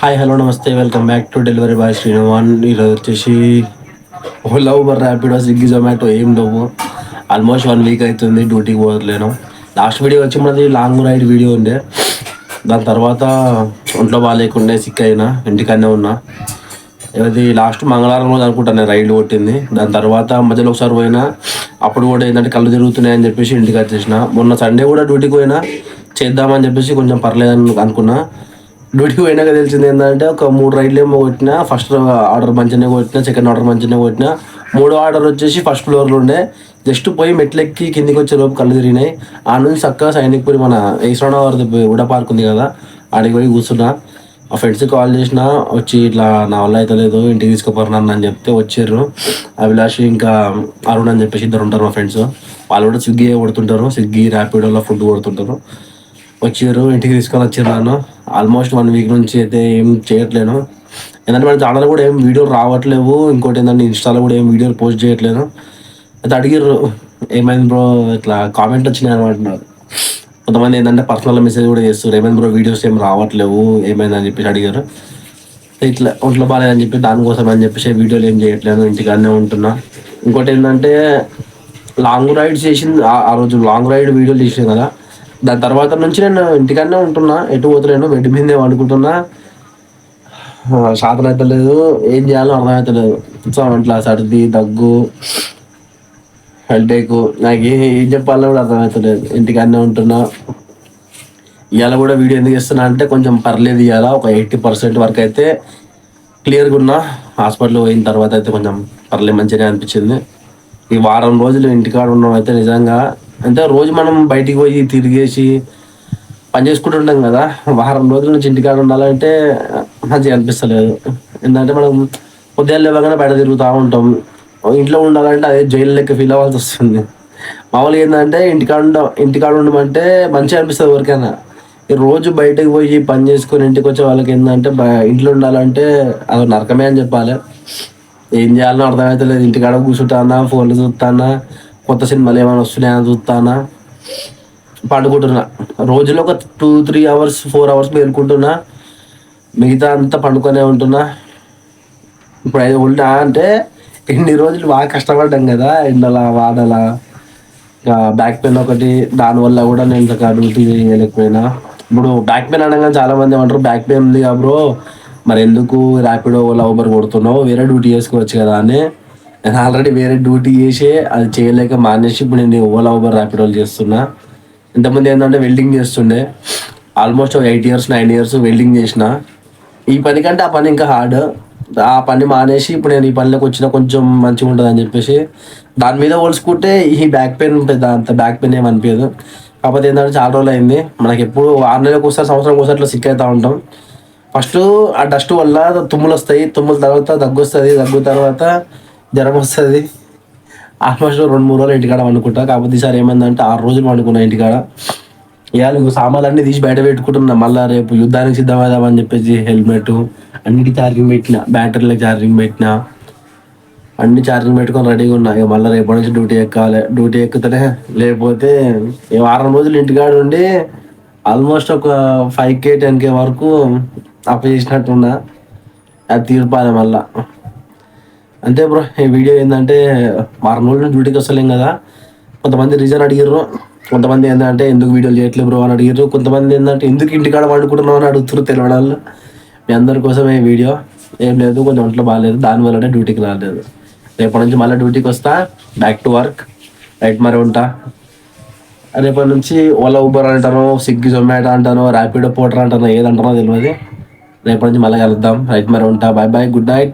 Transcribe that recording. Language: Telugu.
హాయ్ హలో నమస్తే welcome back to delivery boy Srinivan. ఈరోజు వచ్చేసి ఓలా ఊబర్ ర్యాపిడో స్విగ్గీ జొమాటో ఏం లేవు. ఆల్మోస్ట్ 1 వీక్ అవుతుంది డ్యూటీకి పోలేను. లాస్ట్ వీడియో వచ్చి మనది లాంగ్ రైడ్ వీడియో ఉండే. దాని తర్వాత ఒంట్లో బాగాలేకుండే సిక్ అయినా ఇంటికన్నా ఉన్నా. ఇది లాస్ట్ మంగళవారం రోజు అనుకుంటాను నేను రైడ్ కొట్టింది. దాని తర్వాత మధ్యలో ఒకసారి పోయినా, అప్పుడు కూడా ఏంటంటే కళ్ళు తిరుగుతున్నాయని చెప్పేసి ఇంటికి వచ్చేసిన. మొన్న సండే కూడా డ్యూటీకి పోయినా, చేద్దామని చెప్పేసి కొంచెం పర్లేదని అనుకున్నా. డ్యూటీకి పోయినాక తెలిసింది ఏంటంటే ఒక 3 రైడ్లు ఏమో కొట్టినా. ఫస్ట్ ఆర్డర్ మంచిగానే కొట్టినా, సెకండ్ ఆర్డర్ మంచిగానే కొట్టినా. మూడో ఆర్డర్ వచ్చేసి ఫస్ట్ ఫ్లోర్లో ఉండే. జస్ట్ పోయి మెట్లెక్కి కిందికి వచ్చే లోపు కళ్ళు తిరిగినాయి. ఆ నుంచి చక్కగా సైనిక్పూరి మన ఈశ్వరణ వారి ఉడా పార్క్ ఉంది కదా, ఆడికి పోయి కూర్చున్నా. మా ఫ్రెండ్స్కి కాల్ చేసిన, వచ్చి ఇట్లా నా వల్ల అయితే లేదు ఇంటికి తీసుకుపోరు నన్ను అని చెప్తే వచ్చిర్రు. అభిలాష్ ఇంకా అరుణ్ అని చెప్పేసి ఇద్దరు ఉంటారు మా ఫ్రెండ్స్. వాళ్ళు కూడా స్విగ్గీ కొడుతుంటారు, స్విగ్గీ ర్యాపిడోలో ఫుడ్ కొడుతుంటారు. వచ్చారు, ఇంటికి తీసుకొని వచ్చారు నన్ను. ఆల్మోస్ట్ 1 వీక్ నుంచి అయితే ఏం చేయట్లేను. ఏంటంటే మన ఛానల్ కూడా ఏం వీడియోలు రావట్లేవు. ఇంకోటి ఏంటంటే ఇన్స్టాలో కూడా ఏం వీడియోలు పోస్ట్ చేయట్లేను. అయితే అడిగిర్రు ఏమైంది బ్రో, ఇట్లా కామెంట్ వచ్చినాయి అనమాట. కొంతమంది ఏంటంటే పర్సనల్ మెసేజ్ కూడా చేస్తారు, ఏమైంది బ్రో వీడియోస్ ఏం రావట్లేవు ఏమైందని చెప్పేసి అడిగారు. ఇట్లా ఒంట్లో బాగాలేదని చెప్పి దానికోసం అని చెప్పేసి వీడియోలు ఏం చేయట్లేదు, ఇంటికాడనే ఉంటున్నా. ఇంకోటి ఏంటంటే లాంగ్ రైడ్ చేసింది ఆ రోజు లాంగ్ రైడ్ వీడియోలు చేసాను కదా, దాని తర్వాత నుంచి నేను ఇంటికాడనే ఉంటున్నా, ఎటు పోతలేను, బెడ్ మీదే వండుకుంటున్నా. శాతం అయితే లేదు, ఏం చేయాలో అర్థమవుతలేదు. సో ఇట్లా సర్ది దగ్గు హెల్డేక్, నాకు ఏం చెప్పాలో కూడా అర్థమవుతలేదు. ఇంటికాడనే ఉంటున్నా. ఇవాళ కూడా వీడియో ఎందుకు ఇస్తున్నా అంటే కొంచెం పర్లేదు, ఇవాళ ఒక 80% వరకు అయితే క్లియర్గా ఉన్నా. హాస్పిటల్ పోయిన తర్వాత అయితే కొంచెం పర్లేదు, మంచిగా అనిపించింది. ఈ వారం రోజులు ఇంటికాడ ఉన్నాం అయితే నిజంగా, అంటే రోజు మనం బయటికి పోయి తిరిగేసి పని చేసుకుంటుంటాం కదా, వారం రోజుల నుంచి ఇంటికాడ ఉండాలంటే మంచిగా అనిపిస్తలేదు. ఎందుకంటే మనం ఉదయాన్నే లేవగానే బయట తిరుగుతూ ఉంటాం. ఇంట్లో ఉండాలంటే అదే జైలు లెక్క ఫీల్ అవ్వాల్సి వస్తుంది. మామూలుగా ఏంటంటే ఇంటికాడ ఉండమంటే మంచిగా అనిపిస్తుంది ఎవరికైనా. ఈ రోజు బయటకు పోయి పని చేసుకొని ఇంటికి వచ్చే వాళ్ళకి ఏంటంటే ఇంట్లో ఉండాలంటే అది నరకమే అని చెప్పాలి. ఏం చేయాలో అర్థమవుతలేదు. ఇంటికాడ కూర్చుంటానా, ఫోన్లు చూస్తానా, కొత్త సినిమాలు ఏమైనా వస్తున్నాయని చూస్తానా, పండుకుంటున్నా. రోజులో ఒక 2-3 అవర్స్ 4 అవర్స్ మేలుకుంటున్నా, మిగతా అంతా పండుకొనే ఉంటున్నా. ఇప్పుడు అది ఉల్టా అంటే ఇన్ని రోజులు బాగా కష్టపడ్డాం కదా, ఎండలా వాడలా, ఇంకా బ్యాక్ పెయిన్ ఒకటి, దానివల్ల కూడా నేను ఇంకా డ్యూటీ చేయలేకపోయినా. ఇప్పుడు బ్యాక్ పెయిన్ అనగానే చాలా మంది ఏమంటారు, బ్యాక్ పెయిన్ ఉంది కదా బ్రో, మరి ఎందుకు ర్యాపిడో ఓలా ఊబర్ కొడుతున్నావు, వేరే డ్యూటీ చేసుకోవచ్చు కదా అని. నేను ఆల్రెడీ వేరే డ్యూటీ చేసి అది చేయలేక మానేసి ఇప్పుడు నేను ఓలా ఊబర్ ర్యాపిడోలు చేస్తున్నా. ఇంతకుముందు ఏంటంటే వెల్డింగ్ చేస్తుండే, ఆల్మోస్ట్ 8 years 9 years వెల్డింగ్ చేసిన. ఈ పని కంటే ఆ పని ఇంకా హార్డ్. ఆ పని మానేసి ఇప్పుడు నేను ఈ పనిలోకి వచ్చిన కొంచెం మంచిగా ఉంటుంది అని చెప్పేసి దాని మీద పోల్చుకుంటే ఈ బ్యాక్ పెయిన్ పెద్ద అంత బ్యాక్ పెయిన్ ఏమి అనిపించదు. కాకపోతే ఏంటంటే చాలా రోజులు అయింది. మనకి ఎప్పుడు 6 నెలలకు ఒకసారి సంవత్సరం ఒకసారి అట్లా సిక్ అవుతూ ఉంటాం. ఫస్ట్ ఆ డస్ట్ వల్ల తుమ్ములు వస్తాయి, తుమ్ముల తర్వాత దగ్గు వస్తుంది, దగ్గు తర్వాత జ్వరం వస్తుంది. ఆల్మోస్ట్ 2-3 రోజులు ఇంటికాడ వండుకుంటా. కాకపోతే ఈసారి ఏమైందంటే 6 రోజులు వండుకున్నా ఇంటికాడ. ఇవాళ సామాన్లన్నీ తీసి బయట పెట్టుకుంటున్నా, మళ్ళీ రేపు యుద్ధానికి సిద్ధమవుదామని చెప్పేసి హెల్మెట్ అన్నిటి ఛార్జింగ్ పెట్టిన, బ్యాటరీలకు ఛార్జింగ్ పెట్టిన, అన్ని ఛార్జింగ్ పెట్టుకొని రెడీగా ఉన్నా. ఇక మళ్ళీ రేపటి నుంచి డ్యూటీ ఎక్కాలి. డ్యూటీ ఎక్కుతేనే, లేకపోతే ఈ వారం రోజులు ఇంటికాడ ఉండి ఆల్మోస్ట్ ఒక 5K 10K వరకు అప్పు చేసినట్టున్నా. అది తీర్పాలి మళ్ళా. అంతే బ్రో. ఈ వీడియో ఏంటంటే వారం రోజులు డ్యూటీకి వస్తలేం కదా, కొంతమంది రీజన్ అడిగారు. కొంతమంది ఏంటంటే ఎందుకు వీడియోలు చేయట్లేదు బ్రో అని అడిగారు. కొంతమంది ఏంటంటే ఎందుకు ఇంటికాడ వండుకుంటున్నావు అని అడుగుతారు తెలియడాళ్ళు. మీ అందరి కోసం ఈ వీడియో. ఏం లేదు, కొంచెం ఒంట్లో బాగాలేదు, దానివల్లనే డ్యూటీకి రాలేదు. రేపటి నుంచి మళ్ళీ డ్యూటీకి వస్తా, బ్యాక్ టు వర్క్. రైట్ మరి ఉంటా. రేపటి నుంచి ఓలా ఊబర్ అంటాను, స్విగ్గీ జొమాటో అంటాను, ర్యాపిడో పోర్టర్ అంటాను, ఏదంటానో తెలియదు. రేపటి నుంచి మళ్ళీ కలుద్దాం. రైట్ మరి ఉంటా. Bye bye, good night.